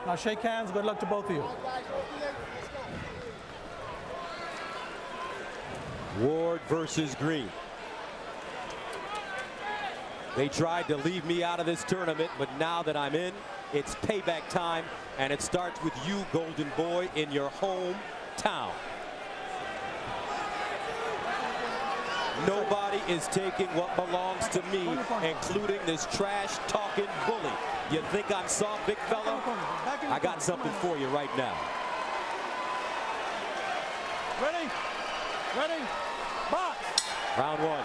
Now shake hands. Good luck to both of you. Ward versus Green. They tried to leave me out of this tournament, but now that I'm in, it's payback time, and it starts with you, Golden Boy, in your hometown. Nobody is taking what belongs to me, including this trash-talking bully. You think I'm soft, big fella? I got something for you right now. Ready? Ready? Box! Round one.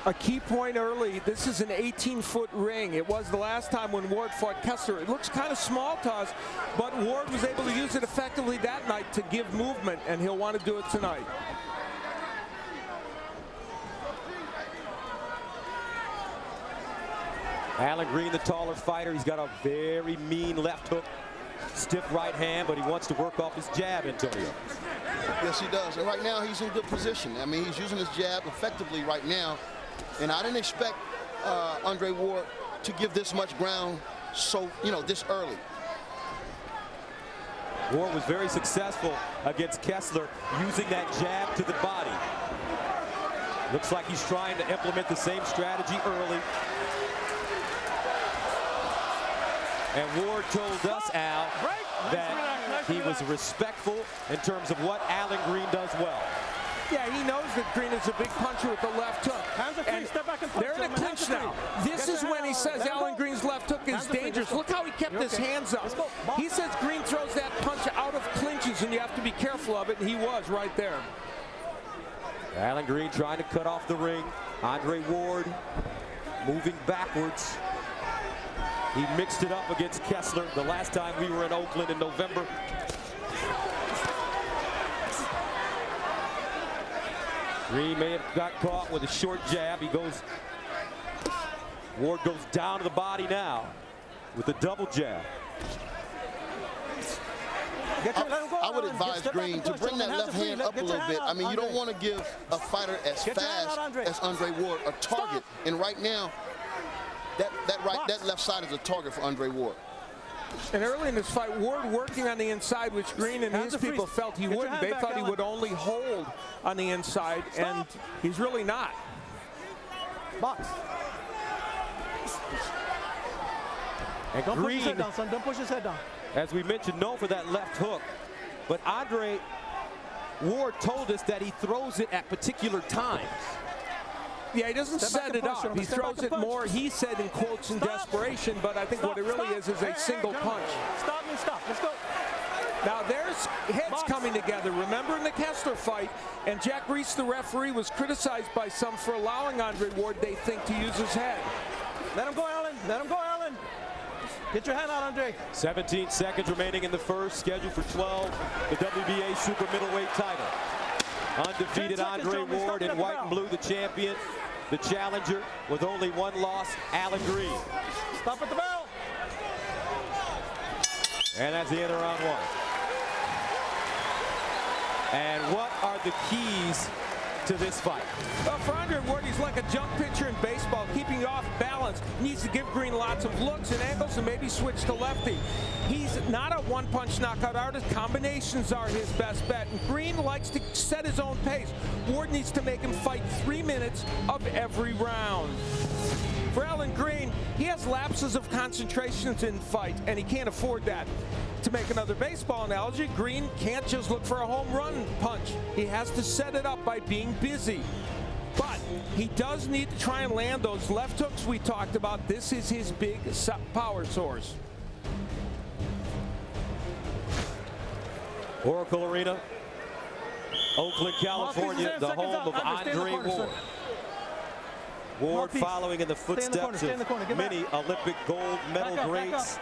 A key point early, this is an 18-foot ring. It was the last time when Ward fought Kessler. It looks kind of small to us, but Ward was able to use it effectively that night to give movement, and he'll want to do it tonight. Allan Green, the taller fighter, he's got a very mean left hook, stiff right hand, but he wants to work off his jab, Antonio. Yes, he does. And right now, he's in good position. I mean, he's using his jab effectively right now. And I didn't expect Andre Ward to give this much ground so, this early. Ward was very successful against Kessler using that jab to the body. Looks like he's trying to implement the same strategy early. And Ward told us, Al, that he was respectful in terms of what Allan Green does well. Yeah, he knows that Green is a big puncher with the left hook. Hands are free. Step back and punch. They're in a clinch now. This is when he says Allan Green's left hook is dangerous. Look how he kept his hands up. He says Green throws that punch out of clinches, and you have to be careful of it, and he was right there. Allan Green trying to cut off the ring. Andre Ward moving backwards. He mixed it up against Kessler the last time we were in Oakland in November. Green may have got caught with a short jab. Ward goes down to the body now with a double jab. I would advise Green to bring that left hand up a little bit. I mean, you don't want to give a fighter as fast as Andre Ward a target. And right now, that left side is a target for Andre Ward. And early in this fight, Ward working on the inside, which Green and his people felt he wouldn't. They thought he would only hold on the inside, and he's really not. Box. And Don't Green, push his head down, son. Don't push his head down. as we mentioned, known for that left hook. But Andre Ward told us that he throws it at particular times. Yeah, he doesn't set it up. He throws it more, he said, in quotes, in desperation, but I think what it really is a single punch. Stop me, stop. Let's go. Now there's heads coming together. Remember in the Kessler fight, and Jack Reese, the referee, was criticized by some for allowing Andre Ward, they think, to use his head. Let him go, Allan. Let him go, Allan. Get your hand out, Andre. 17 seconds remaining in the first, scheduled for 12, the WBA super middleweight title. Undefeated Andre Ward in white and blue, the champion, the challenger with only one loss, Allan Green. Stop at the bell. And that's the end of round one. And what are the keys to this fight? Well, for Andre Ward, he's like a jump pitcher in baseball, keeping you off balance. He needs to give Green lots of looks and angles and maybe switch to lefty. He's not a one-punch knockout artist. Combinations are his best bet. And Green likes to set his own pace. Ward needs to make him fight 3 minutes of every round. For Allan Green, he has lapses of concentrations in fight, and he can't afford that. To make another baseball analogy, Green can't just look for a home run punch. He has to set it up by being busy. But he does need to try and land those left hooks we talked about. This is his big power source. Oracle Arena, Oakland, California, the home of Andre Ward. Ward following in the footsteps of many Olympic gold medal greats.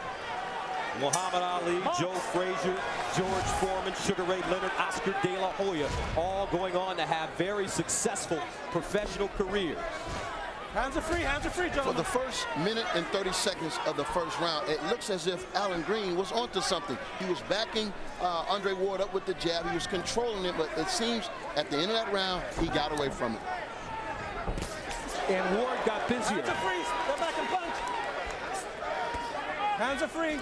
Muhammad Ali, Joe Frazier, George Foreman, Sugar Ray Leonard, Oscar De La Hoya, all going on to have very successful professional careers. Hands are free, gentlemen. For the first minute and 30 seconds of the first round, it looks as if Allan Green was onto something. He was backing Andre Ward up with the jab. He was controlling it, but it seems at the end of that round, he got away from it. and Ward got busier. Hands are free. Step back and punch. Hands are free.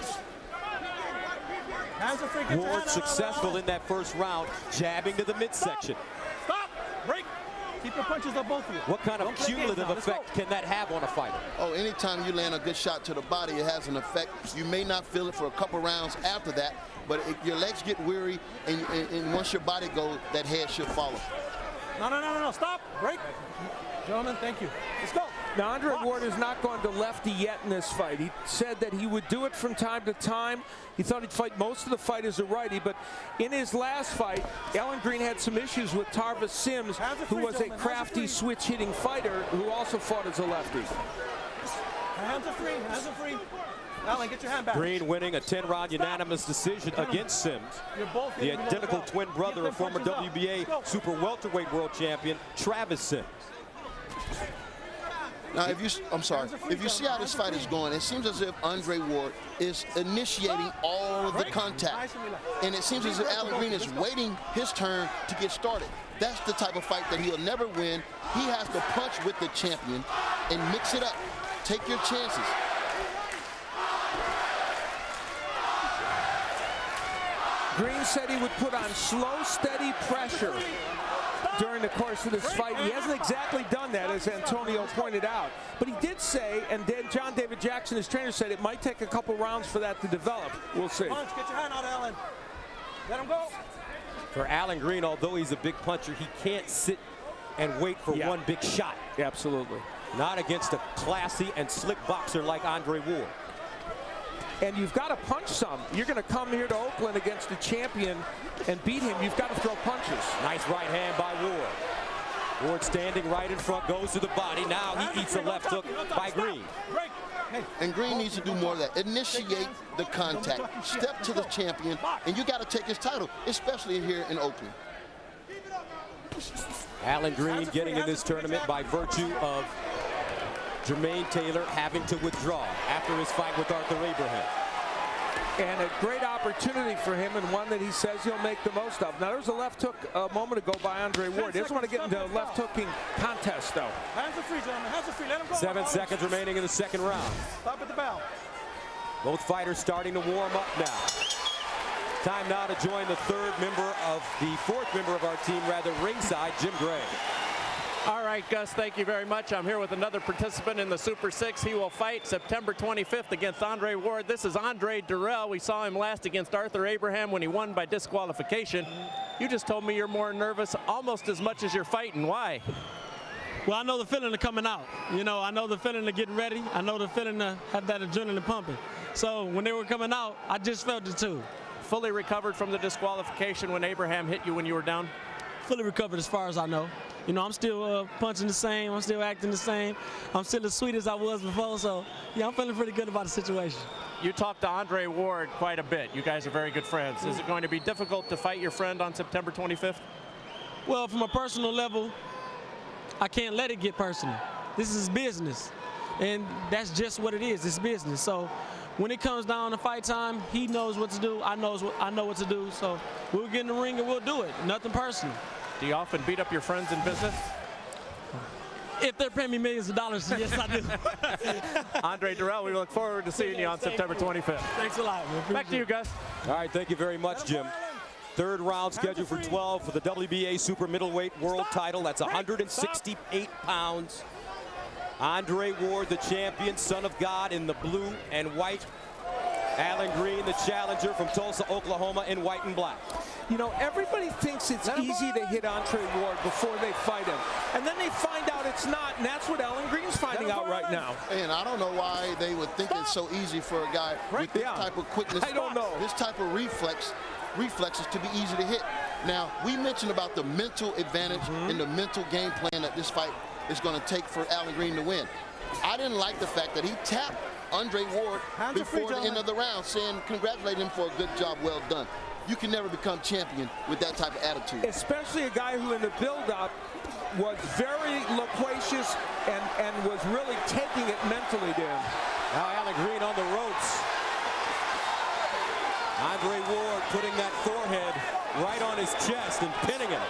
Hands are free. Get your hand Ward out, successful Allan. in that first round, jabbing to the midsection. Stop. Break. Keep your punches up, both of you. What kind of Don't play games cumulative now. Let's effect go. can that have on a fighter? Oh, anytime you land a good shot to the body, it has an effect. You may not feel it for a couple rounds after that, but your legs get weary, and once your body goes, that head should follow. No. Stop. Break. Gentlemen, thank you. Let's go. Now, Andre Ward has not gone to lefty yet in this fight. He said that he would do it from time to time. He thought he'd fight most of the fight as a righty, but in his last fight, Allan Green had some issues with Tarvis Sims, who was a crafty switch-hitting fighter who also fought as a lefty. Hands are free. Hands are free. Allan, get your hand back. Green winning a 10-round unanimous decision against Sims. You're both The hitting below identical belt. twin brother Get of them former punches up. WBA Let's go. super welterweight world champion Travis Sims. Now, if you see how this fight is going, it seems as if Andre Ward is initiating all of the contact. And it seems as if Allan Green is waiting his turn to get started. That's the type of fight that he'll never win. He has to punch with the champion and mix it up. Take your chances. Green said he would put on slow, steady pressure during the course of this fight. He hasn't exactly done that, as Antonio pointed out. But he did say, and then John David Jackson, his trainer, said it might take a couple rounds for that to develop. We'll see. Punch. Get your hand out, Allan. Let him go. For Allan Green, although he's a big puncher, he can't sit and wait for one big shot. Absolutely. Not against a classy and slick boxer like Andre Ward. And you've got to punch some. You're going to come here to Oakland against a champion and beat him. You've got to throw punches. Nice right hand by Ward. Ward standing right in front, goes to the body. Now he eats a left hook by Green. Break. Hey. And Green needs to do more of that. Initiate the contact. Step to the champion, and you got to take his title, especially here in Oakland. Allan Green getting in this tournament by virtue of Jermaine Taylor having to withdraw after his fight with Arthur Abraham. And a great opportunity for him, and one that he says he'll make the most of. Now, there was a left hook a moment ago by Andre Ward. He doesn't want to get into a left hooking contest, though. Hands are free, gentlemen. Hands are free. Let him go. 7 seconds remaining in the second round. Stop at the bell. Both fighters starting to warm up now. Time now to join the fourth member of our team, ringside, Jim Gray. All right, Gus, thank you very much. I'm here with another participant in the Super 6. He will fight September 25th against Andre Ward. This is Andre Durrell. We saw him last against Arthur Abraham when he won by disqualification. You just told me you're more nervous almost as much as you're fighting. Why? Well, I know the feeling of coming out. You know, I know the feeling of getting ready. I know the feeling of have that adrenaline pumping. So when they were coming out, I just felt it too. Fully recovered from the disqualification when Abraham hit you when you were down? Fully recovered as far as I know. You know, I'm still punching the same. I'm still acting the same. I'm still as sweet as I was before. So, yeah, I'm feeling pretty good about the situation. You talked to Andre Ward quite a bit. You guys are very good friends. Is it going to be difficult to fight your friend on September 25th? Well, from a personal level, I can't let it get personal. This is business, and that's just what it is. It's business. So when it comes down to fight time, he knows what to do. I know what to do. So we'll get in the ring and we'll do it. Nothing personal. Do you often beat up your friends in business? If they're paying me millions of dollars, yes, I do. Andre Durrell, we look forward to seeing you on September 25th. Thanks a lot, man. Back to you, Gus. All right, thank you very much, Jim. Third round scheduled for 12 for the WBA super middleweight world title. That's 168 pounds. Andre Ward, the champion, son of God, in the blue and white. Allan Green, the challenger from Tulsa, Oklahoma, in white and black. You know, everybody thinks it's easy to hit Andre Ward before they fight him. And then they find out it's not, and that's what Allan Green's finding out right now. And I don't know why they would think it's so easy for a guy with this type of quickness. I don't know. This type of reflexes to be easy to hit. Now, we mentioned about the mental advantage and the mental game plan that this fight is going to take for Allan Green to win. I didn't like the fact that he tapped Andre Ward before the end of the round, saying congratulate him for a good job, well done. You can never become champion with that type of attitude. Especially a guy who in the build-up was very loquacious and was really taking it mentally down. Now Allan Green on the ropes. Andre Ward putting that forehead right on his chest and pinning him.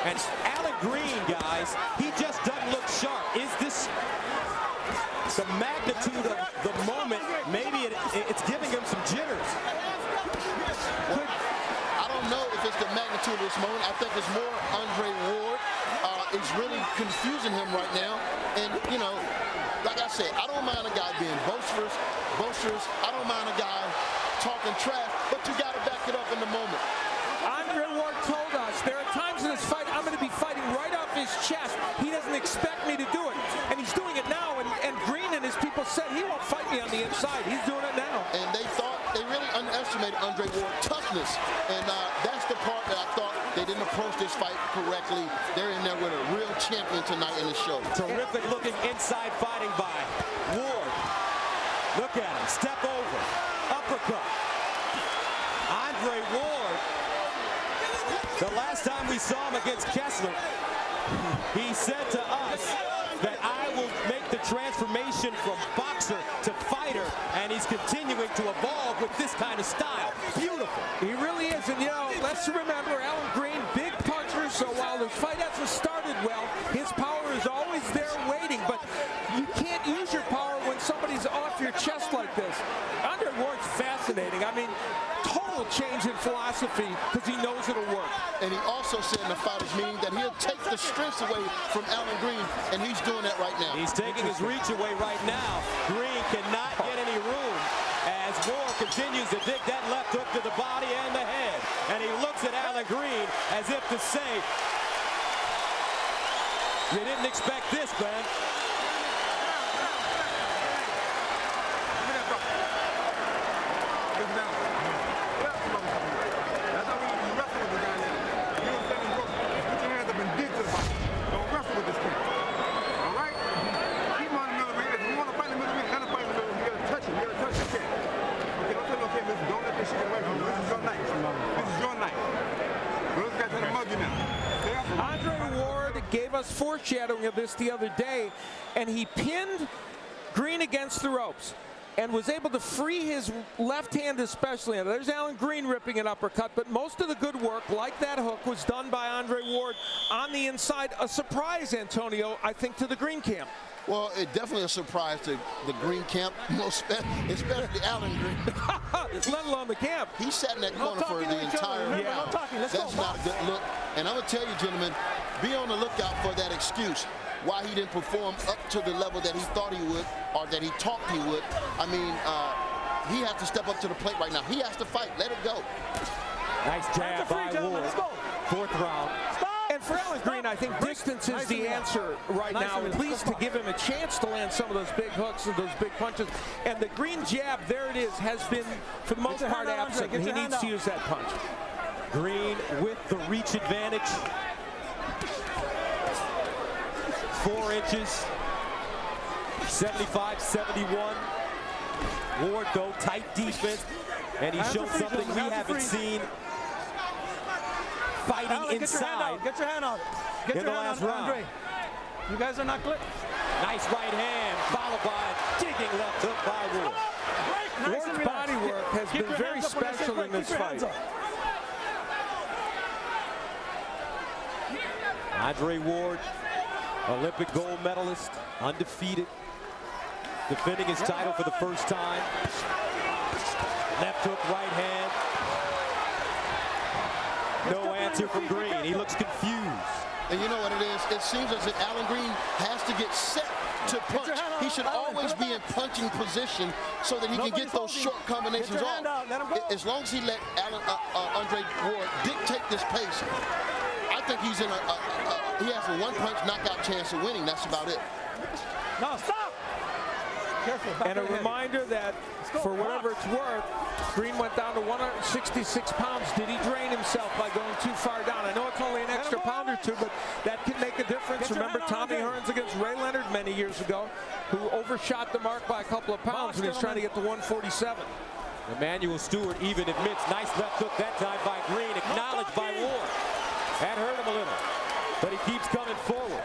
And Allan Green, guys, he just doesn't look shy. is really confusing him right now. And, you know, like I said, I don't mind a guy being boisterous. I don't mind a guy talking trash, but you got to back it up in the moment. Andre Ward told us there are times in this fight I'm going to be fighting right off his chest. He doesn't expect me to do it, and he's doing it now. And Green and his people said he won't fight me on the inside. He's doing it now. And they really underestimated Andre Ward's toughness, and that's the part that I thought they didn't approach this fight correctly. They're in there with a real champion tonight in the show. Terrific looking inside fighting by Ward. Look at him, step over, uppercut. Andre Ward, the last time we saw him against Kessler, he said to us that I will make the transformation from boxer to fighter, and he's continuing to evolve with this kind of style. Beautiful. He really is, and you know, let's remember Allan Green, big puncher, so while the fight hasn't started well, his power is always there waiting, but you can't use your power when somebody's off your chest like this. Andre Ward's fascinating. I mean, total change in philosophy because he knows it'll work. And he also said in the fighters meeting that he'll take the strengths away from Allan Green, and he's doing that right now. He's taking his reach away right now. Green cannot get any room as Ward continues to dig that left hook to the body and the head. And he looks at Allan Green as if to say, you didn't expect this, man. Andre Ward gave us foreshadowing of this the other day, and he pinned Green against the ropes and was able to free his left hand especially. And there's Allan Green ripping an uppercut, but most of the good work, like that hook, was done by Andre Ward on the inside. A surprise, Antonio, I think, to the Green camp. Well, it's definitely a surprise to the Green camp, especially Allan Green. Let alone the camp. He sat in that corner for the entire round. No talking. Let's That's go. not a good look. And I'm going to tell you, gentlemen, be on the lookout for that excuse. Why he didn't perform up to the level that he thought he would, or that he talked he would. I mean, he has to step up to the plate right now. He has to fight. Let it go. Nice jab by Ward. Fourth round. And for Allan Green, I think distance is the answer right now, at least to give him a chance to land some of those big hooks and those big punches. And the Green jab, there it is, has been, for the most part, absent. And he needs to use that punch. Green with the reach advantage. 4 inches. 75-71. Ward, though, tight defense. And he showed something we haven't seen. Fighting Allan, inside. Get your hand out. Get in your the hand last out, round. Andre. You guys are not clear. Nice right hand, followed by a digging left hook by Ward. Nice and Ward's relaxed. body work has Keep been your very hands up when I say special break. in this Keep your fight. hands up. Andre Ward, Olympic gold medalist, undefeated, defending his title for the first time. Left hook, right hand. No answer from Green. He looks confused. And you know what it is? It seems as if Allan Green has to get set to punch. He should always be in punching position so that he can get those short combinations off. As long as he let Andre Ward dictate this pace, I think he's in he has a one-punch knockout chance of winning. That's about it. No, stop. Careful. Back And a of the head. reminder that for whatever it's worth, Green went down to 166 pounds. Did he drain himself by going too far down? I know it's only an extra pound or two, but that can make a difference. Remember Tommy Hearns against Ray Leonard many years ago, who overshot the mark by a couple of pounds when he was trying to get to 147. Emmanuel Stewart even admits nice left hook that time by Green, acknowledged by Ward. That hurt him a little, but he keeps coming forward.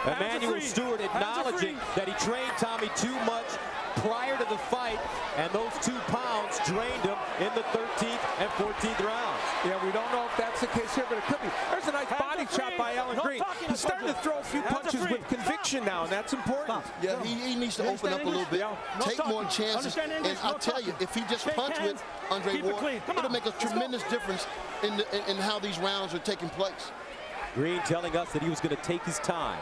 Emmanuel Stewart acknowledging that he trained Tommy too much prior to the fight, and those 2 pounds drained him in the 13th and 14th rounds. Yeah, we don't know if that's the case here, but it could be. There's a nice body shot by Allan Green. He's starting to throw a few punches with conviction now, and that's important. Yeah, he needs to open up a little bit, take more chances, and I'll tell you, if he just punch with Andre Ward, it'll make a tremendous difference in how these rounds are taking place. Green telling us that he was going to take his time.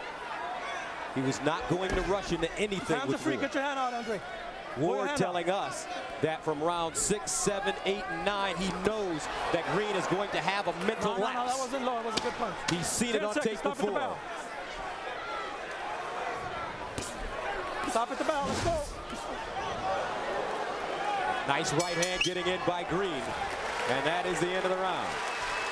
He was not going to rush into anything Hands are with free. Ward. Get your hand out, Andre. Ward telling us that from round 6, 7, 8, and 9, he knows that Green is going to have a mental lapse. No, that wasn't low. It was a good punch. He's seen it on tape before. Stop at the bell. Let's go. Nice right hand getting in by Green. And that is the end of the round.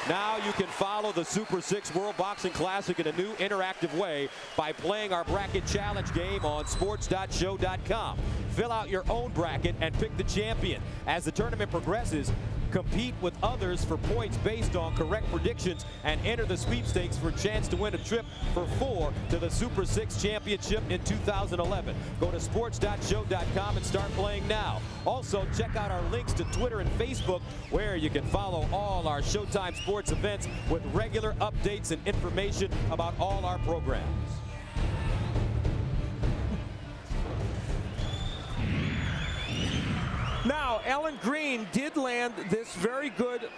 Now you can follow the Super 6 World Boxing Classic in a new interactive way by playing our bracket challenge game on sports.show.com. Fill out your own bracket and pick the champion. As the tournament progresses, compete with others for points based on correct predictions and enter the sweepstakes for a chance to win a trip for 4 to the Super 6 Championship in 2011. Go to sports.show.com and start playing now. Also, check out our links to Twitter and Facebook, where you can follow all our Showtime Sports events with regular updates and information about all our programs. Now, Allan Green did land this very good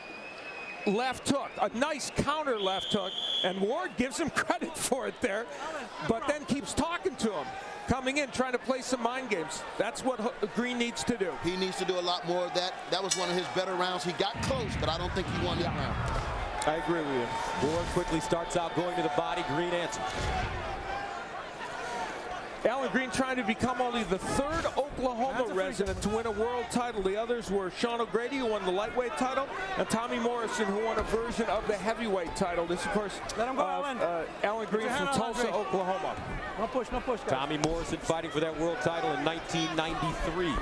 left hook, a nice counter left hook, and Ward gives him credit for it there, but then keeps talking to him, coming in, trying to play some mind games. That's what Green needs to do. He needs to do a lot more of that. That was one of his better rounds. He got close, but I don't think he won that round. I agree with you. Ward quickly starts out going to the body. Green answers. Allan Green trying to become only the third Oklahoma resident to win a world title. The others were Sean O'Grady, who won the lightweight title, and Tommy Morrison, who won a version of the heavyweight title. This, of course, Allan Green from Tulsa, Oklahoma. No push, no push, guys. Tommy Morrison fighting for that world title in 1993.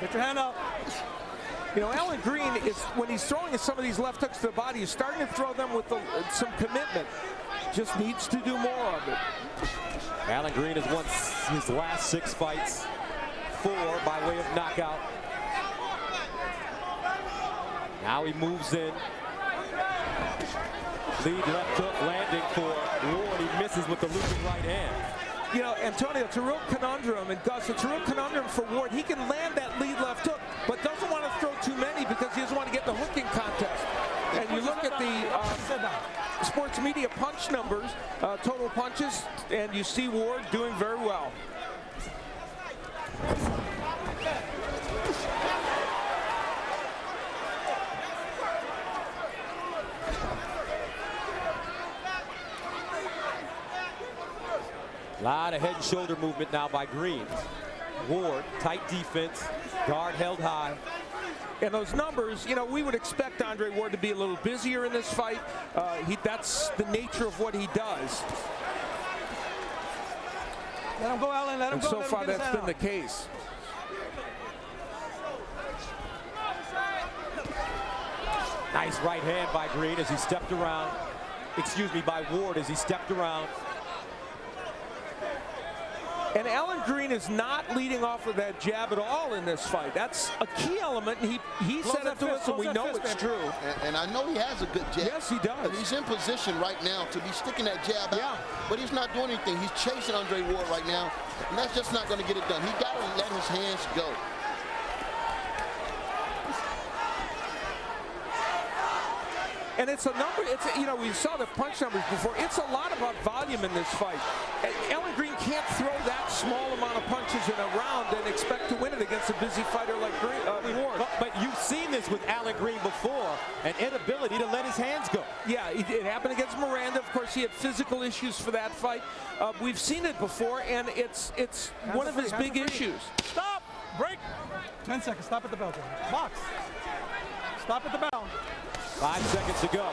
Get your hand out. You know, Allan Green is, when he's throwing some of these left hooks to the body, he's starting to throw them with some commitment. Just needs to do more of it. Allan Green has won his last 6 fights, 4 by way of knockout. Now he moves in. Lead left hook landing for Ward. He misses with the looping right hand. You know, Antonio, it's a real conundrum, and Gus, it's a real conundrum for Ward. He can land that lead left hook, but doesn't want to throw too many because he doesn't want to get in the hooking contest. And you look at the sports media punch numbers, total punches, and you see Ward doing very well. A lot of head and shoulder movement now by Green. Ward, tight defense, guard held high. And those numbers, you know, we would expect Andre Ward to be a little busier in this fight. That's the nature of what he does. Let him go, Allan. Let him and go. So far, that's been the case. Nice right hand by Green as he stepped around. Excuse me, by Ward as he stepped around. And Allan Green is not leading off with that jab at all in this fight. That's a key element, and he said it to us, and we know it's true. And I know he has a good jab. Yes, he does. He's in position right now to be sticking that jab out, but he's not doing anything. He's chasing Andre Ward right now, and that's just not going to get it done. He got to let his hands go. And it's a number, you know, we saw the punch numbers before. It's a lot about volume in this fight. Allan Green can't throw that small amount of punches in a round and expect to win it against a busy fighter like Ward. But you've seen this with Allan Green before, an inability to let his hands go. Yeah, it happened against Miranda. Of course, he had physical issues for that fight. We've seen it before, and it's one of his big issues. Stop! Break! 10 seconds. Stop at the bell, John. Box. Stop at the bell. 5 seconds to go.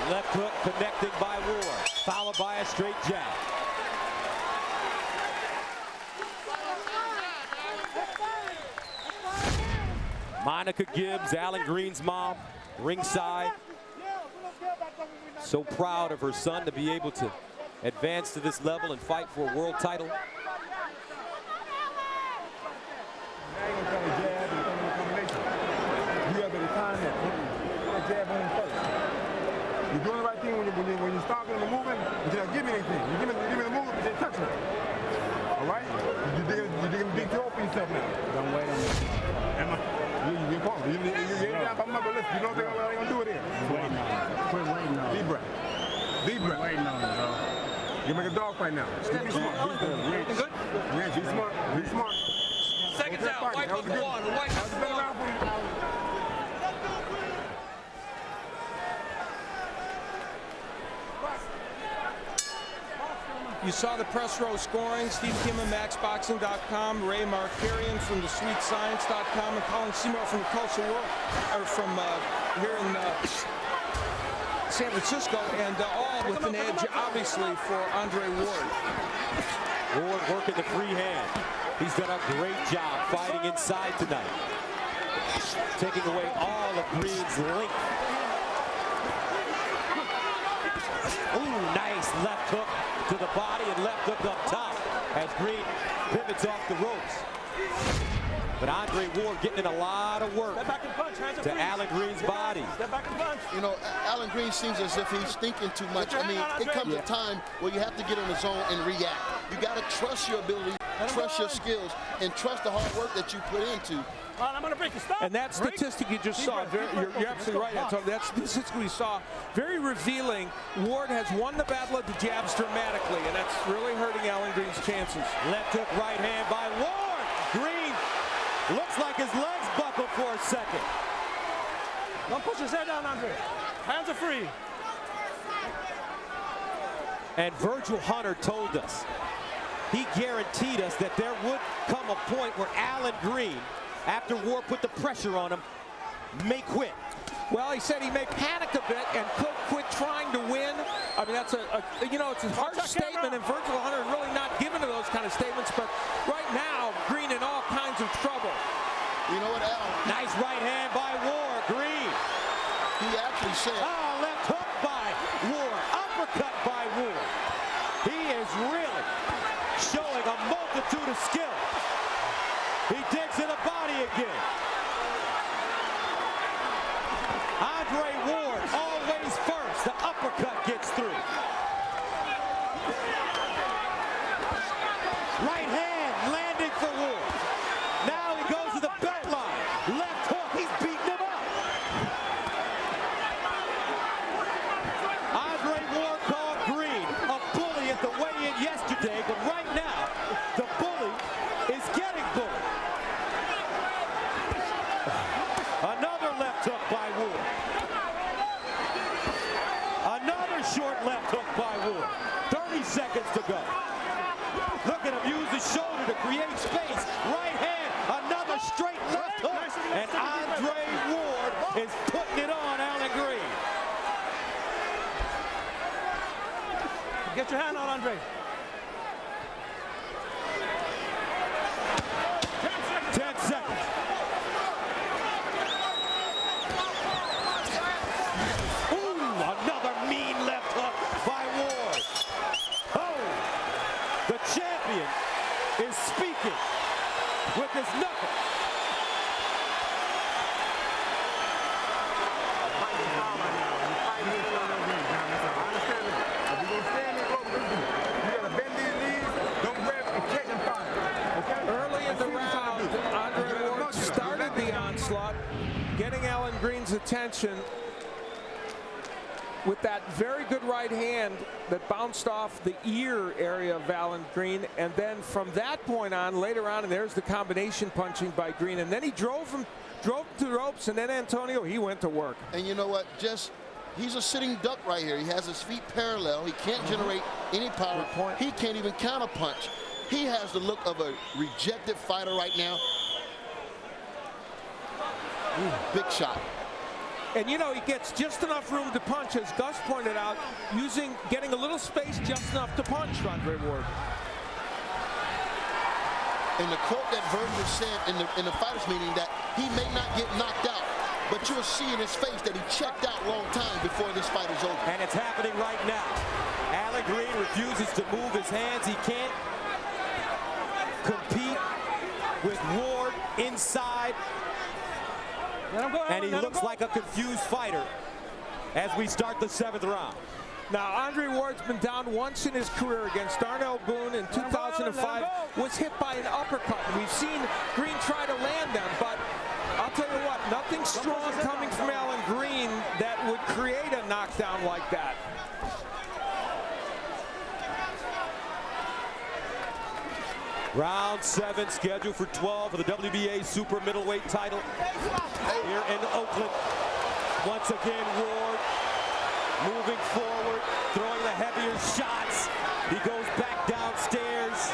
Left hook connecting by Ward, followed by a straight jab. Monica Gibbs, Allan Green's mom, ringside. So proud of her son to be able to advance to this level and fight for a world title. You're doing the right thing when you're stopping and moving. You don't give me anything. You give me the movement, but you touch it. All right? You dig to open yourself. You know they're going to do it here. Waiting on it. Quit waiting on it. Deep breath. Deep breath. Waiting on it, bro. You make a dog fight now. Be smart. Rich. Rich, be smart. Be smart. Seconds out. Wipe up the water. Wipe up the water. You saw the press row scoring. Steve Kimman, MaxBoxing.com, Ray Markarian from TheSweetScience.com, and Colin Seymour from the Culture World, or from here in San Francisco, and all with an edge, obviously, for Andre Ward. Ward working the free hand. He's done a great job fighting inside tonight, taking away all of Green's length. Ooh, nice left hook to the body and left hook up top as Green pivots off the ropes. But Andre Ward getting in a lot of work to Allan Green's body. You know, Allan Green seems as if he's thinking too much. I mean, it comes a time where you have to get in the zone and react. You got to trust your ability, trust your skills, and trust the hard work that you put into. And that statistic you just saw, you're absolutely right, Antonio. That statistic we saw, very revealing. Ward has won the battle of the jabs dramatically, and that's really hurting Allan Green's chances. Left hook right hand by Ward. Green looks like his legs buckled for a second. Don't push his head down, Andre. Hands are free. And Virgil Hunter told us, he guaranteed us that there would come a point where Allan Green, after Ward put the pressure on him, may quit. Well, he said he may panic a bit and could quit trying to win. I mean, that's you know, it's a harsh statement, and Virgil Hunter is really not given to those kind of statements. But right now, Green in all kinds of trouble. You know what, Al? Nice right hand by Ward. Green. He actually said. Oh, left hook by Ward. Uppercut by Ward. He is really showing a multitude of skill. He digs in the body again. Andre Ward always first. The uppercut gets through. Right hand landing for Ward. Now he goes to the belt line. Left hook. He's beating him up. Andre Ward called Green a bully at the weigh-in yesterday, but right now the bully is getting bullied. Another left hook by Ward. Another short left hook by Ward. 30 seconds to go. Look at him use the shoulder to create space. Right hand, another straight left hook. And Andre Ward is putting it on Allan Green. Get your hand out, Andre. 10 seconds. Another mean left hook by Ward. Oh, the champion is speaking with his knuckle. Early in the round, Andre Ward started the onslaught, getting Allan Green's attention with that very good right hand that bounced off the ear area of Allan Green. And then from that point on, later on, and there's the combination punching by Green. And then he drove to the ropes, and then Antonio, he went to work. And you know what? He's a sitting duck right here. He has his feet parallel. He can't generate any power. He can't even counter punch. He has the look of a rejected fighter right now. Ooh, big shot. And you know, he gets just enough room to punch, as Gus pointed out, getting a little space just enough to punch Andre Ward. And the quote that Virgil said in the fighters meeting, that he may not get knocked out, but you'll see in his face that he checked out a long time before this fight is over. And it's happening right now. Allan Green refuses to move his hands. He can't compete with Ward inside. And he looks like a confused fighter as we start the 7th round. Now, Andre Ward's been down once in his career against Darnell Boone in 2005, was hit by an uppercut. We've seen Green try to land them, but I'll tell you what, nothing strong coming from Allan goes down like that. Round 7 scheduled for 12 for the WBA super middleweight title here in Oakland. Once again, Ward moving forward, throwing the heavier shots. He goes back downstairs.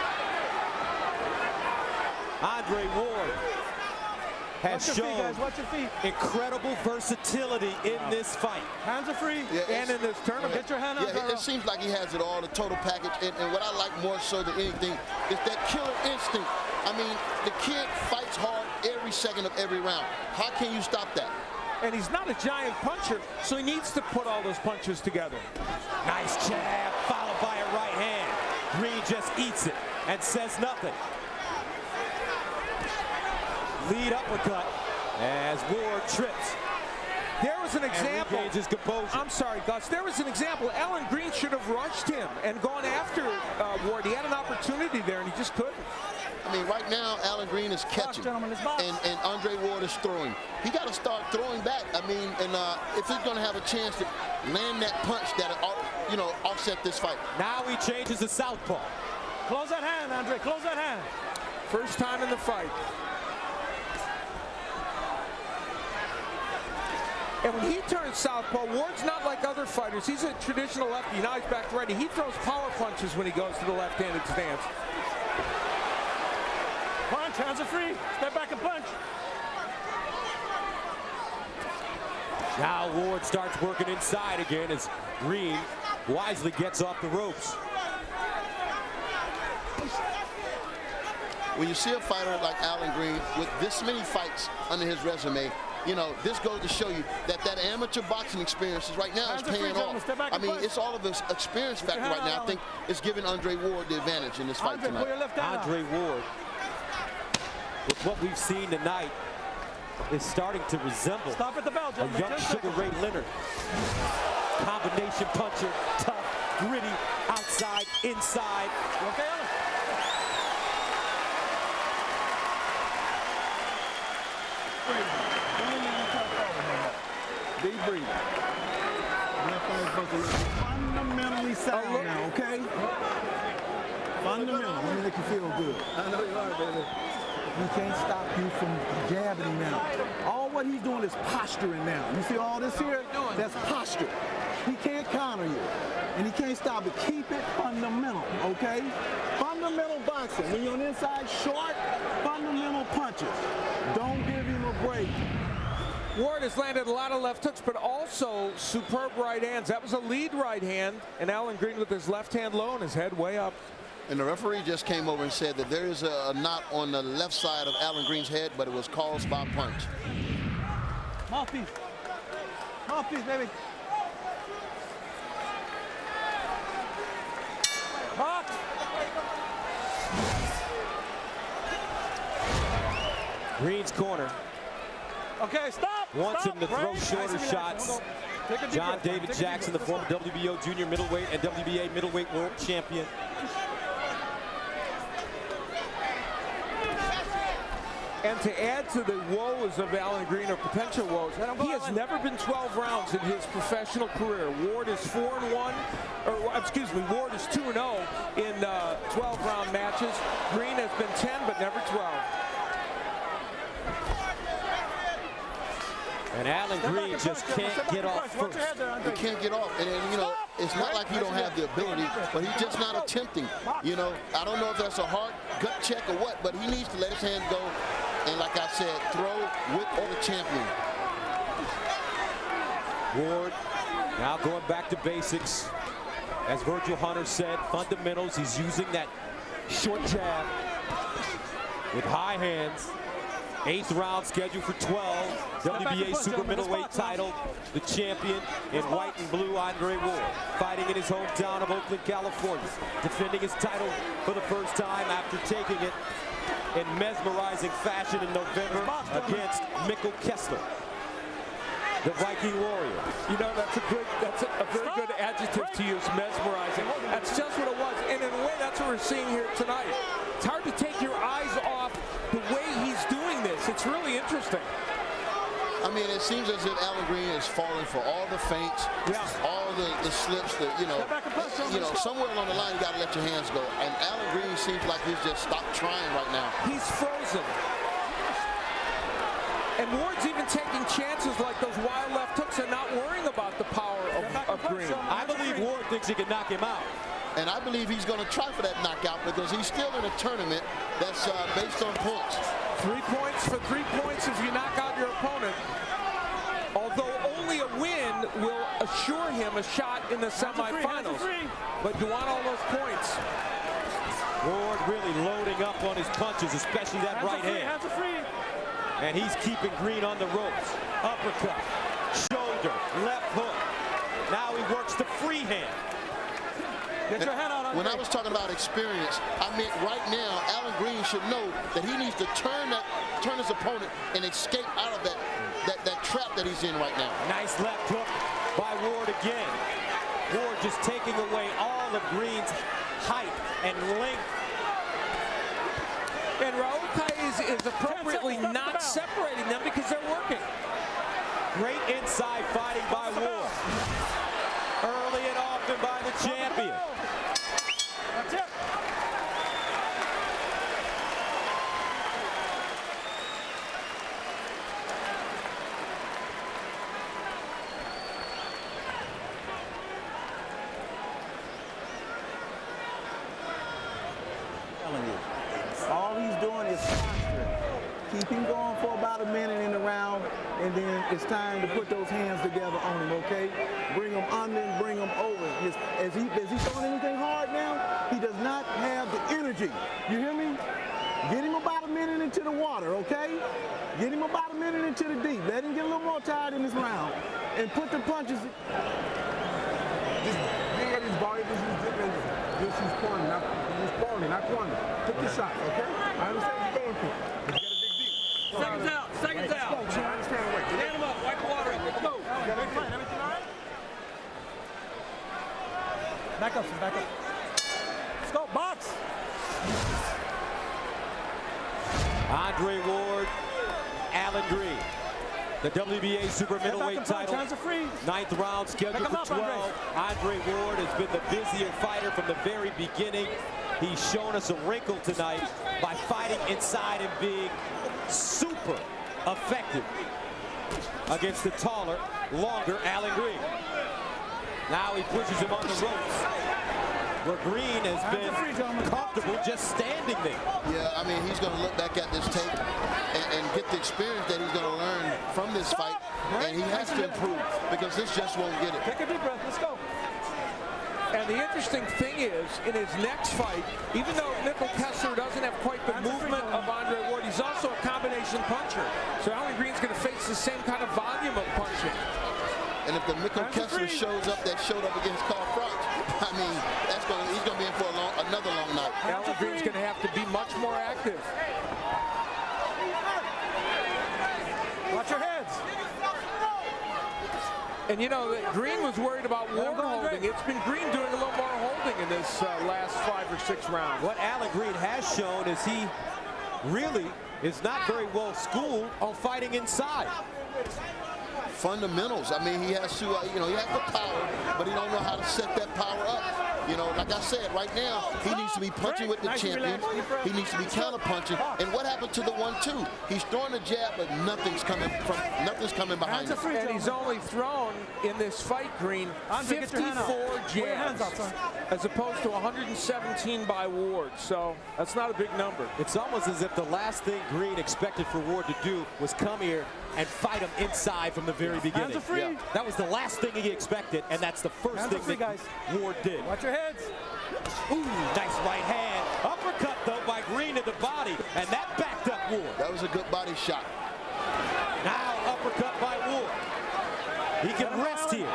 Andre Ward has shown incredible versatility in this fight. Hands are free. And in this tournament. Get your hand out, Yeah, it seems like he has it all, the total package. And what I like more so than anything is that killer instinct. I mean, the kid fights hard every second of every round. How can you stop that? And he's not a giant puncher, so he needs to put all those punches together. Nice jab, followed by a right hand. Green just eats it and says nothing. Lead uppercut as Ward trips. There was an example. And regains his composure. I'm sorry, Gus. There was an example. Allan Green should have rushed him and gone after Ward. He had an opportunity there, and he just couldn't. I mean, right now, Allan Green is catching, and Andre Ward is throwing. He got to start throwing back. I mean, and if he's going to have a chance to land that punch that, offset this fight. Now he changes to southpaw. Close that hand, Andre. Close that hand. First time in the fight. And when he turns southpaw, Ward's not like other fighters. He's a traditional lefty. Now he's back ready. He throws power punches when he goes to the left-handed stance. Punch, hands are free. Step back and punch. Now Ward starts working inside again as Green wisely gets off the ropes. When you see a fighter like Allan Green with this many fights under his resume, this goes to show you that amateur boxing experience right now is paying off. I mean, it's all of this experience factor right now. I think it's giving Andre Ward the advantage in this fight tonight. Andre Ward, with what we've seen tonight, is starting to resemble a young Sugar Ray Leonard. Combination puncher, tough, gritty, outside, inside. Okay, Allan. Deep breathing. Fundamentally sound now, okay? Fundamental. Let me make you feel good. I know you are, baby. He can't stop you from jabbing him now. All what he's doing is posturing now. You see all this here? That's posture. He can't counter you. And he can't stop it. Keep it fundamental, okay? Fundamental boxing. When you're on the inside short, fundamental punches. Don't give him a break. Ward has landed a lot of left hooks, but also superb right hands. That was a lead right hand, and Allan Green with his left hand low and his head way up. And the referee just came over and said that there is a knot on the left side of Allan Green's head, but it was caused by a punch. Mouthpiece. Mouthpiece, baby. Box. Green's corner Okay, stop. wants stop. him to throw Break. shorter Nice shots. Take a deep John breath. David Take a deep Jackson, the breath. former WBO junior middleweight and WBA middleweight world champion. And to add to the woes of Allan Green, or potential woes, he has never been 12 rounds in his professional career. Ward is 4-1, or excuse me, Ward is 2-0 in 12-round matches. Green has been 10, but never 12. And Allan Green just can't get off first. He can't get off. And it's not like he don't have the ability, but he's just not attempting. I don't know if that's a hard gut check or what, but he needs to let his hand go. And like I said, throw with the champion. Ward now going back to basics. As Virgil Hunter said, fundamentals. He's using that short jab with high hands. 8th round scheduled for 12. WBA super middleweight title. The champion in white and blue, Andre Ward, fighting in his hometown of Oakland, California. Defending his title for the first time after taking it in mesmerizing fashion in November against Mikkel Kessler, the Viking Warrior. That's a very good adjective to use, mesmerizing. That's just what it was. And in a way, that's what we're seeing here tonight. It's hard to take your eyes off the way he's doing this. It's really interesting. I mean, it seems as if Allan Green is falling for all the feints, all the slips, somewhere along the line you got to let your hands go. And Allan Green seems like he's just stopped trying right now. He's frozen. And Ward's even taking chances like those wild left hooks and not worrying about the power of Green. I believe Ward thinks he can knock him out. And I believe he's going to try for that knockout because he's still in a tournament that's based on points. 3 points for 3 points if you knock out your opponent. Although only a win will assure him a shot in the semifinals. But you want all those points. Ward really loading up on his punches, especially that right hand. And he's keeping Green on the ropes. Uppercut, shoulder, left hook. Now he works the free hand. Get your hand out. When I was talking about experience, I meant right now, Allan Green should know that he needs to turn his opponent and escape out of that trap that he's in right now. Nice left hook by Ward again. Ward just taking away all of Green's height and length. And Raukai is appropriately not separating them because they're working. Great inside fighting by Ward. Early and often by the champion. That's it. All he's doing is posturing. Keep him going for about a minute in the round, and then it's time to put those hands together on him, okay? Bring him under and bring him over. Is he throwing anything hard now? He does not have the energy. You hear me? Get him about a minute into the water, okay? Get him about a minute into the deep. Let him get a little more tired in this round. And put the punches. Just being at his body, just use corner, not corner. Take your shot, okay? I understand what you're going through. But you gotta dig deep. Seconds out. Seconds out. I understand. Wait. Stand him up. Wipe the water up. Let's go. Everything all right? Back up, son. Back up. Let's go. Box. Andre Ward, Allan Green. The WBA super middleweight title. Hands are free. 9th round scheduled for 12. Andre Ward has been the busier fighter from the very beginning. He's shown us a wrinkle tonight by fighting inside and being super effective against the taller, longer Allan Green. Now he pushes him on the ropes, where Green has been comfortable just standing there. Yeah, I mean, he's going to look back at this tape and get the experience that he's going to learn from this fight, and he has to improve because this just won't get it. Take a deep breath. Let's go. And the interesting thing is, in his next fight, even though Mikkel Kessler doesn't have quite the movement of Andre Ward, he's also a combination puncher. So Allan Green's going to face the same kind of volume of punching. And if the Mikkel Kessler shows up that showed up against Carl Froch, I mean, he's going to be in for another long night. Allan Green's going to have to be much more active. Watch your heads. And you know, Green was worried about Ward holding. It's been Green doing a little more holding in this last 5 or 6 rounds. What Allan Green has shown is he really is not very well schooled on fighting inside. Fundamentals. I mean, he has to, he has the power, but he don't know how to set that power up. You know, like I said, right now, he needs to be punching with the champion. He needs to be counter-punching. And what happened to the 1-2? He's throwing a jab, but nothing's coming behind him. And he's only thrown in this fight, Green, 54 jabs, as opposed to 117 by Ward. So that's not a big number. It's almost as if the last thing Green expected for Ward to do was come here and fight him inside from the very beginning. Yeah. That was the last thing he expected, and that's the first thing that Ward did. Watch your heads. Ooh, nice right hand. Uppercut, though, by Green to the body, and that backed up Ward. That was a good body shot. Now uppercut by Ward. He can rest here.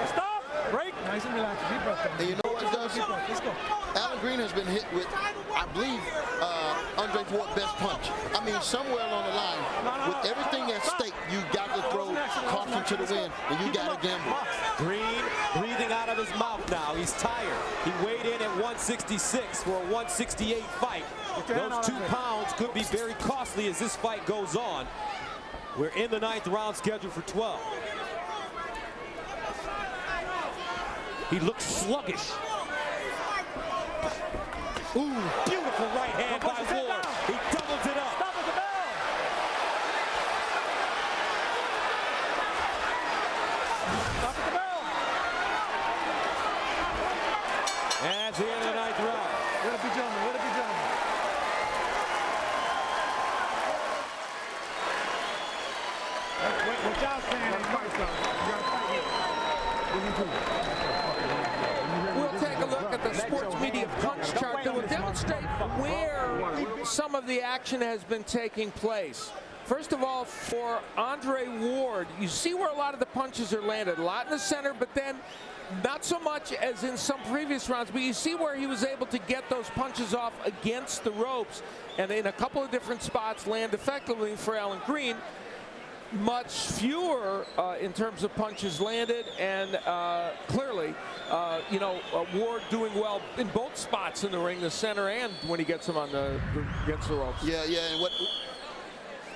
Stop. Break. Nice and relaxed. Deep breath. And you know what it does? Let's go. Allan Green has been hit with, I believe, Andre Ward's best punch. I mean, somewhere along the line, with everything at stake, you got to throw caution to the wind, and you got to gamble. Green breathing out of his mouth now. He's tired. He weighed in at 160. 166 for a 168 fight. Those 2 pounds could be very costly as this fight goes on. We're in the 9th round, scheduled for 12. He looks sluggish. Ooh, beautiful right hand by Ward. He doubles it up. Stop at the bell. Stop at the bell. And that's the end of the 9th round. Let it be gentlemen. Let it be gentlemen. What y'all saying is fight, son. You gotta fight here. We'll take a look at the sports media punch chart that will demonstrate where some of the action has been taking place. First of all, for Andre Ward, you see where a lot of the punches are landed. A lot in the center, but then not so much as in some previous rounds, but you see where he was able to get those punches off against the ropes and in a couple of different spots land effectively for Allan Green. Much fewer in terms of punches landed, and clearly, Ward doing well in both spots in the ring, the center and when he gets him on against the ropes. Yeah, and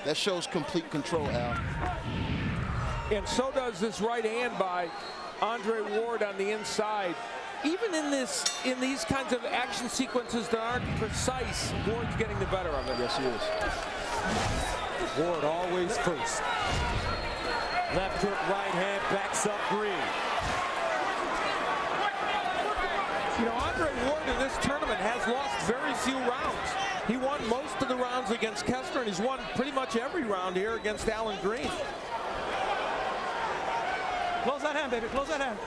that shows complete control, Al. And so does this right hand by Andre Ward on the inside. Even in these kinds of action sequences that aren't precise, Ward's getting the better of it. Yes, he is. Ward always first. Left hook, right hand, backs up Green. Andre Ward in this tournament has lost very few rounds. He won most of the rounds against Kessler, and he's won pretty much every round here against Allan Green. Close that hand, baby. Close that hand.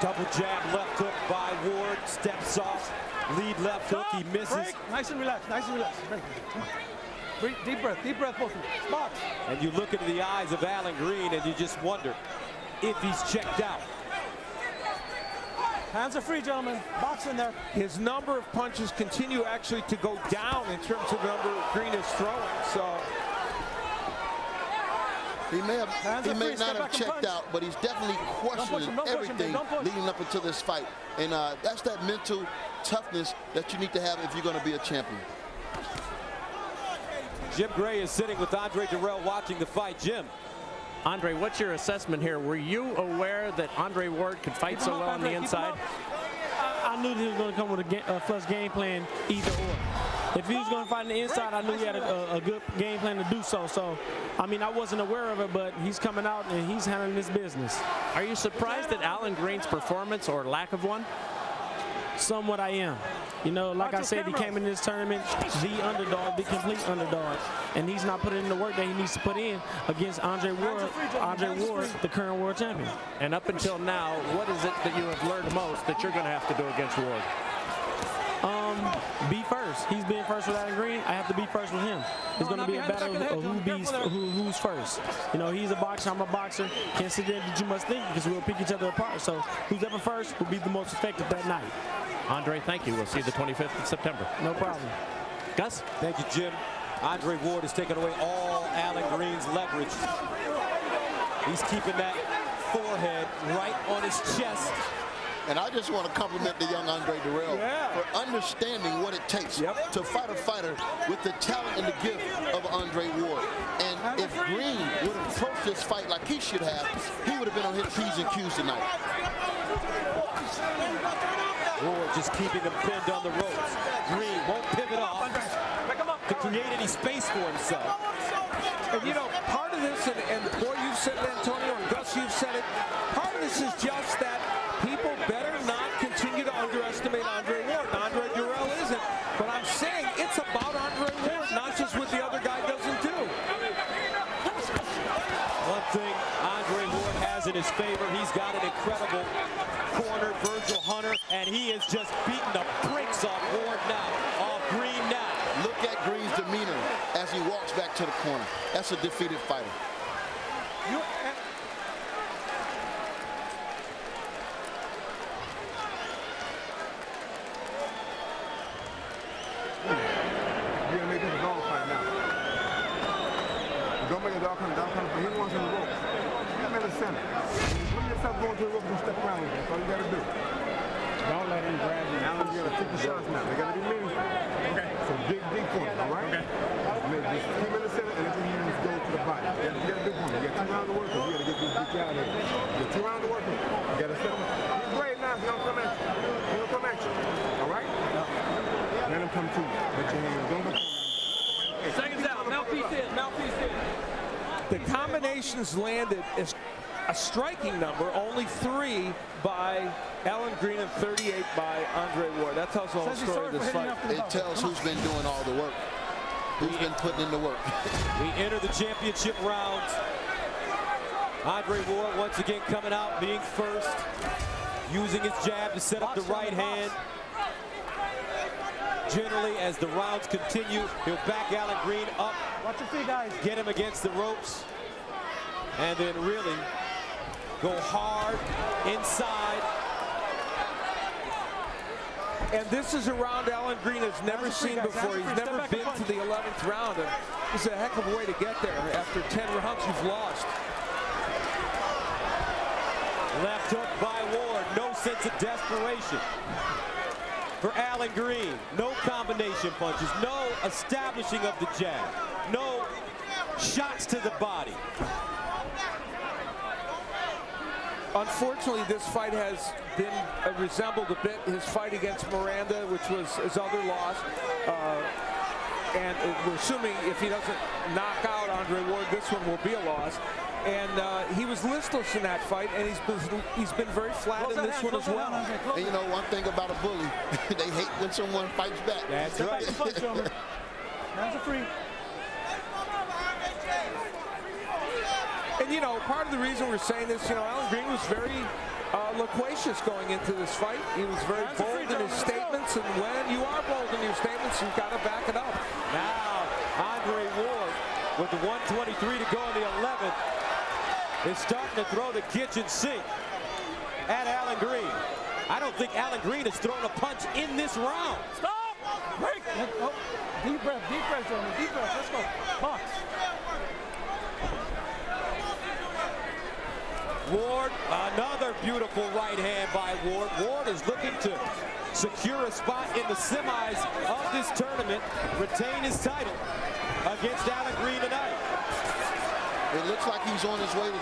Double jab, left hook by Ward, steps off, lead left hook, he misses. Break. Nice and relaxed, nice and relaxed. Break. Breathe, deep breath, both of you. Box. And you look into the eyes of Allan Green and you just wonder if he's checked out. Hands are free, gentlemen. Box in there. His number of punches continue actually to go down in terms of the number Green is throwing. So he may not have checked out, but he's definitely questioning everything leading up into this fight. And that's that mental toughness that you need to have if you're going to be a champion. Jim Gray is sitting with Andre Dirrell watching the fight. Jim. Andre, what's your assessment here? Were you aware that Andre Ward could fight so well on the inside? I knew he was going to come with a flush game plan either or. If he was going to fight on the inside, I knew he had a good game plan to do so. So, I mean, I wasn't aware of it, but he's coming out and he's handling his business. Are you surprised at Allan Green's performance or lack of one? Somewhat I am. Like I said, he came in this tournament the underdog, the complete underdog, and he's not putting in the work that he needs to put in against Andre Ward, the current world champion. And up until now, what is it that you have learned most that you're going to have to do against Ward? Be first. He's being first with Allan Green. I have to be first with him. It's going to be a battle of who's first. He's a boxer. I'm a boxer. Can't sit there and do too much thinking because we'll pick each other apart. So who's ever first will be the most effective that night. Andre, thank you. We'll see you the 25th of September. No problem. Gus? Thank you, Jim. Andre Ward has taken away all Allan Green's leverage. He's keeping that forehead right on his chest. And I just want to compliment the young Andre Dirrell for understanding what it takes to fight a fighter with the talent and the gift of Andre Ward. And if Green would have approached this fight like he should have, he would have been on his P's and Q's tonight. Ward just keeping him pinned on the ropes. Green won't pivot off to create any space for himself. And part of this, and boy, you've said it, Antonio, and Gus, you've said it, part of this is just that people better not continue to underestimate Andre Ward. Andre Dirrell isn't, but I'm saying it's about Andre Ward, not just what the other guy doesn't do. One thing Andre Ward has in his favor, he's got an incredible corner, Virgil Hunter, and he is just beating the brakes off Ward now, off Green now. Look at Green's demeanor as he walks back to the corner. That's a defeated fighter. You're making a dog fight now. Don't make a dog come down. He wants in the rope. Get him in the center. When you stop going to the rope, you step around with him. That's all you got to do. Don't let him grab you. Allan, you gotta take the shots now. They gotta be meaningful. Okay. So dig deep on it, all right? Okay. Just keep in the center and everything you just go to the body. You got a big one. You got 2 rounds to work with. You gotta get this bitch out of here. You got 2 rounds to work with. You gotta set him. He's brave now. He don't come at you. He don't come at you. All right? Let him come to you. Let your hands. Don't go. Seconds out. Mouthpiece in. Mouthpiece in. The combinations landed is a striking number, only 3 by Allan Green and 38 by Andre Ward. That tells the whole story of this fight. It tells who's been doing all the work, who's been putting in the work. We enter the championship rounds. Andre Ward once again coming out, being first, using his jab to set up the right hand. Generally, as the rounds continue, he'll back Allan Green up. Watch your feet, guys. Get him against the ropes. And then really go hard inside. And this is a round Allan Green has never seen before. He's never been to the 11th round. And this is a heck of a way to get there. After 10 rounds, you've lost. Left hook by Ward. No sense of desperation for Allan Green. No combination punches. No establishing of the jab. No shots to the body. Unfortunately, this fight has been resembled a bit his fight against Miranda, which was his other loss. And we're assuming if he doesn't knock out Andre Ward, this one will be a loss. And he was listless in that fight, and he's been very flat in this one as well. And you know, one thing about a bully, they hate when someone fights back. That's right. Hands are free. And, you know, part of the reason we're saying this, you know, Allan Green was very loquacious going into this fight. He was very bold in his statements, and when you are bold in your statements, you've got to back it up. Now, Andre Ward, with the 123 to go in the 11th, is starting to throw the kitchen sink at Allan Green. I don't think Allan Green has thrown a punch in this round. Stop! Break! Oh, deep breath, gentlemen, deep breath. Let's go. Box. Ward, another beautiful right hand by Ward. Ward is looking to secure a spot in the semis of this tournament, retain his title against Allan Green tonight. It looks like he's on his way to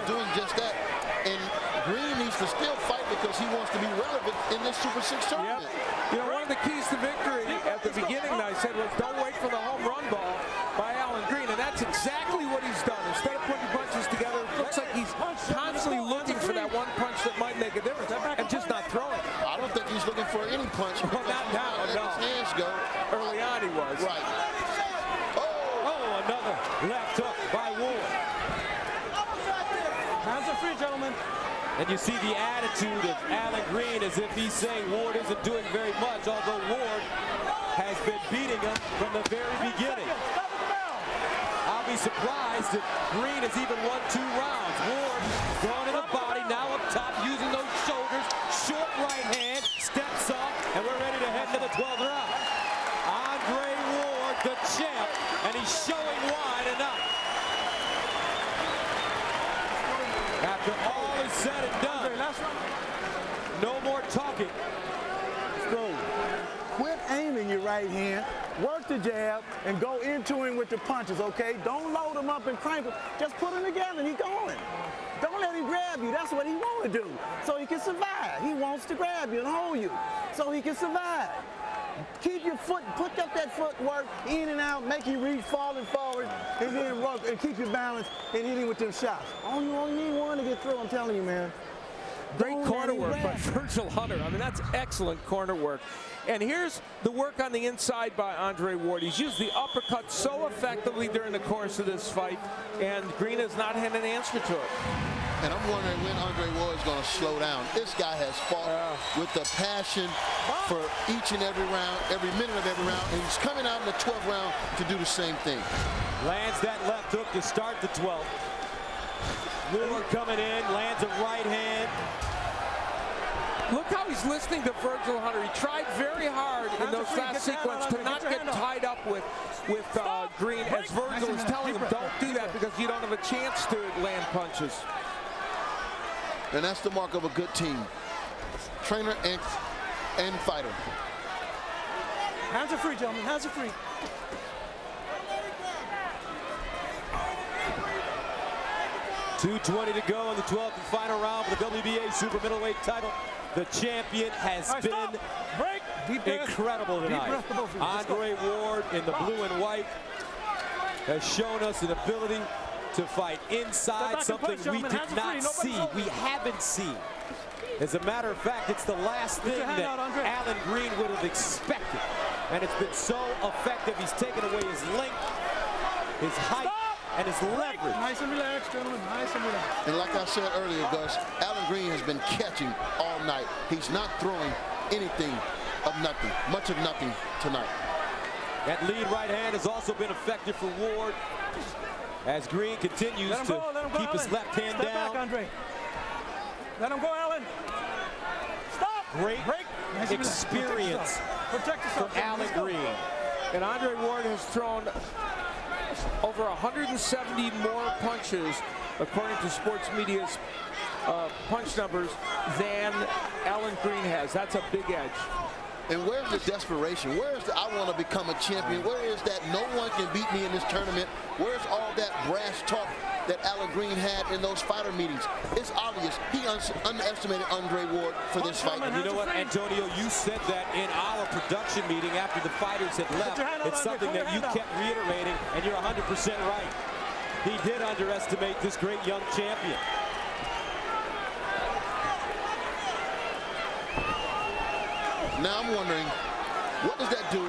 doing just that. And Green needs to still fight because he wants to be relevant in this Super 6 tournament. Yep. You know, one of the keys to victory at the beginning, I said, was don't wait for the home run ball by Allan Green. And that's exactly what he's done. Instead of putting punches together, it looks like he's constantly looking for that one punch that might make a difference and just not throwing. I don't think he's looking for any punch. Well, not now, no. His hands go. Early on he was. Right. Oh, another left hook by Ward. Hands are free, gentlemen. And you see the attitude of Allan Green as if he's saying Ward isn't doing very much, although Ward has been beating him from the very beginning. I'll be surprised if Green has even won 2 rounds. Ward throwing in the body, now up top, using those shoulders, short right hand, steps up, and we're ready to head to the 12th round. Andre Ward, the champ, and he's showing why tonight. After all is said and done, no more talking. Let's go. Quit aiming your right hand, work the jab, and go into him with the punches, okay? Don't load him up and crank him. Just put him together and he's going. Don't let him grab you. That's what he wants to do, so he can survive. He wants to grab you and hold you, so he can survive. Keep your foot, put up that footwork in and out, make you reach falling forward, and then work and keep your balance and hit him with them shots. You only need one to get through, I'm telling you, man. Great corner work by Virgil Hunter. I mean, that's excellent corner work. And here's the work on the inside by Andre Ward. He's used the uppercut so effectively during the course of this fight, and Green has not had an answer to it. And I'm wondering when Andre Ward is going to slow down. This guy has fought with the passion for each and every round, every minute of every round, and he's coming out in the 12th round to do the same thing. Lands that left hook to start the 12th. Ward coming in, lands a right hand. Look how he's listening to Virgil Hunter. He tried very hard in those last sequence to not get tied up with Green, as Virgil is telling him, don't do that because you don't have a chance to land punches. And that's the mark of a good team. trainer and fighter. Hands are free, gentlemen. Hands are free. .220 to go in the 12th and final round for the WBA super middleweight title. The champion has been incredible tonight. Andre Ward in the blue and white has shown us an ability to fight inside, something we did not see, we haven't seen. As a matter of fact, it's the last thing that Allan Green would have expected. And it's been so effective. He's taken away his length, his height, and his leverage. Nice and relaxed, gentlemen. Nice and relaxed. And like I said earlier, Gus, Allan Green has been catching all night. He's not throwing anything of nothing, much of nothing tonight. That lead right hand has also been effective for Ward as Green continues to keep his left hand down. Step back, Andre. Let him go, Allan. Stop. Great experience from Allan Green. And Andre Ward has thrown over 170 more punches, according to sports media's punch numbers, than Allan Green has. That's a big edge. And where's the desperation? Where's the I want to become a champion? Where is that no one can beat me in this tournament? Where's all that brash talk that Allan Green had in those fighter meetings? It's obvious he underestimated Andre Ward for this fight. And you know what, Antonio, you said that in our production meeting after the fighters had left. It's something that you kept reiterating, and you're 100% right. He did underestimate this great young champion. Now I'm wondering, what does that do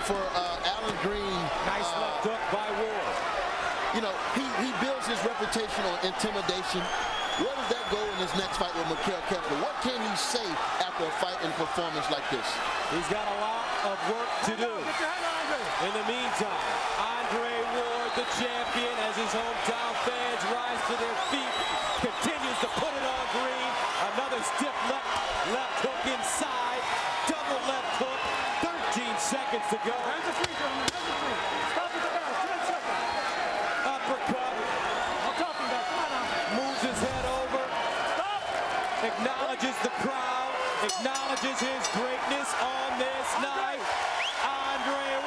for Allan Green? Nice left hook by Ward. You know, he builds his reputation on intimidation. Where does that go in his next fight with Mikhail Kessler? What can he say after a fight and performance like this? He's got a lot of work to do. In the meantime, Andre Ward, the champion, as his hometown fans rise to their feet, continues to put it on Green. Another stiff left hook inside. Double left hook. 13 seconds to go. Hands are free, gentlemen. Hands are free. Stop at the bell. 10 seconds. Uppercut. I'm talking about. Come on now. Moves his head over. Stop. Acknowledges the crowd. Acknowledges his greatness on this night. Andre